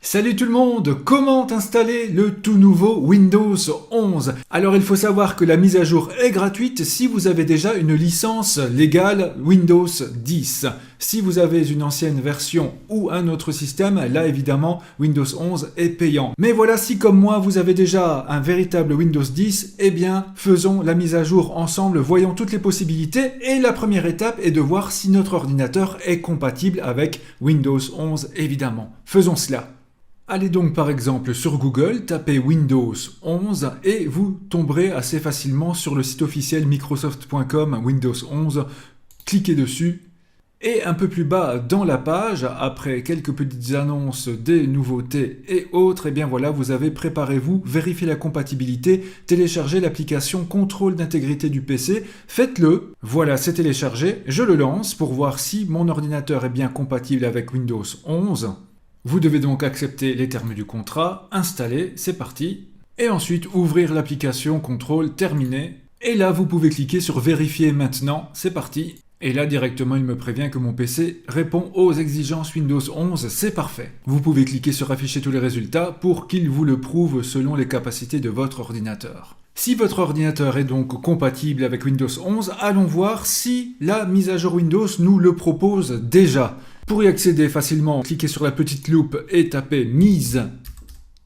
Salut tout le monde, comment installer le tout nouveau Windows 11? Alors il faut savoir que la mise à jour est gratuite si vous avez déjà une licence légale Windows 10. Si vous avez une ancienne version ou un autre système, là évidemment Windows 11 est payant. Mais voilà, si comme moi vous avez déjà un véritable Windows 10, eh bien faisons la mise à jour ensemble, voyons toutes les possibilités et la première étape est de voir si notre ordinateur est compatible avec Windows 11 évidemment. Faisons cela. Allez donc par exemple sur Google, tapez Windows 11 et vous tomberez assez facilement sur le site officiel microsoft.com Windows 11. Cliquez dessus et un peu plus bas dans la page, après quelques petites annonces des nouveautés et autres, et bien voilà, vous avez préparez-vous, vérifiez la compatibilité, téléchargez l'application contrôle d'intégrité du PC, faites-le. Voilà, c'est téléchargé, je le lance pour voir si mon ordinateur est bien compatible avec Windows 11. Vous devez donc accepter les termes du contrat, installer, c'est parti. Et ensuite, ouvrir l'application contrôle, terminé. Et là, vous pouvez cliquer sur vérifier maintenant, c'est parti. Et là, directement, il me prévient que mon PC répond aux exigences Windows 11, c'est parfait. Vous pouvez cliquer sur afficher tous les résultats pour qu'il vous le prouve selon les capacités de votre ordinateur. Si votre ordinateur est donc compatible avec Windows 11, allons voir si la mise à jour Windows nous le propose déjà. Pour y accéder facilement, cliquez sur la petite loupe et tapez mise.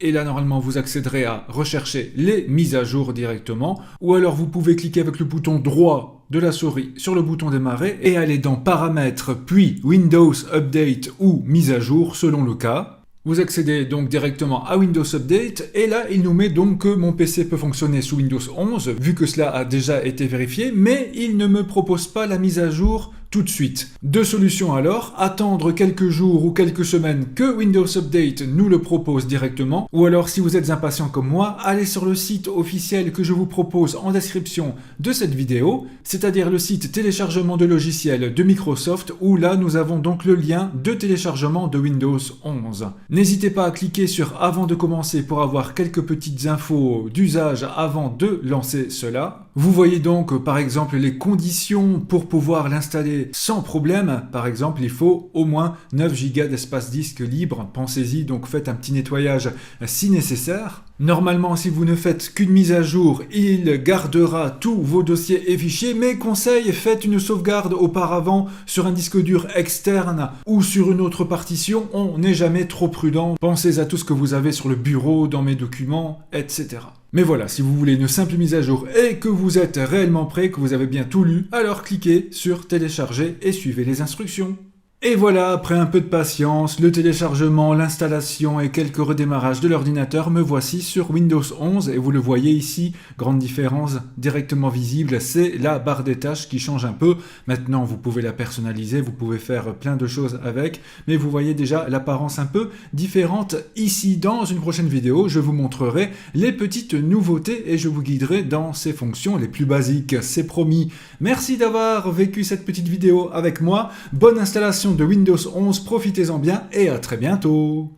Et là, normalement, vous accéderez à rechercher les mises à jour directement. Ou alors, vous pouvez cliquer avec le bouton droit de la souris sur le bouton démarrer et aller dans paramètres, puis Windows Update ou mise à jour selon le cas. Vous accédez donc directement à Windows Update et là il nous met donc que mon PC peut fonctionner sous Windows 11 vu que cela a déjà été vérifié, mais il ne me propose pas la mise à jour tout de suite. Deux solutions alors, attendre quelques jours ou quelques semaines que Windows Update nous le propose directement, ou alors si vous êtes impatient comme moi, allez sur le site officiel que je vous propose en description de cette vidéo, c'est-à-dire le site téléchargement de logiciels de Microsoft, où là nous avons donc le lien de téléchargement de Windows 11. N'hésitez pas à cliquer sur avant de commencer pour avoir quelques petites infos d'usage avant de lancer cela. Vous voyez donc par exemple les conditions pour pouvoir l'installer sans problème. Par exemple, il faut au moins 9 Go d'espace disque libre. Pensez-y, donc faites un petit nettoyage si nécessaire. Normalement, si vous ne faites qu'une mise à jour, il gardera tous vos dossiers et fichiers, mais conseil, faites une sauvegarde auparavant sur un disque dur externe ou sur une autre partition. On n'est jamais trop prudent. Pensez à tout ce que vous avez sur le bureau, dans mes documents, etc. Mais voilà, si vous voulez une simple mise à jour et que vous êtes réellement prêt, que vous avez bien tout lu, alors cliquez sur télécharger et suivez les instructions. Et voilà, après un peu de patience, le téléchargement, l'installation et quelques redémarrages de l'ordinateur, me voici sur Windows 11 et vous le voyez ici, grande différence directement visible, c'est la barre des tâches qui change un peu. Maintenant, vous pouvez la personnaliser, vous pouvez faire plein de choses avec, mais vous voyez déjà l'apparence un peu différente ici. Dans une prochaine vidéo, je vous montrerai les petites nouveautés et je vous guiderai dans ces fonctions les plus basiques, c'est promis. Merci d'avoir vécu cette petite vidéo avec moi, bonne installation de Windows 11, profitez-en bien et à très bientôt.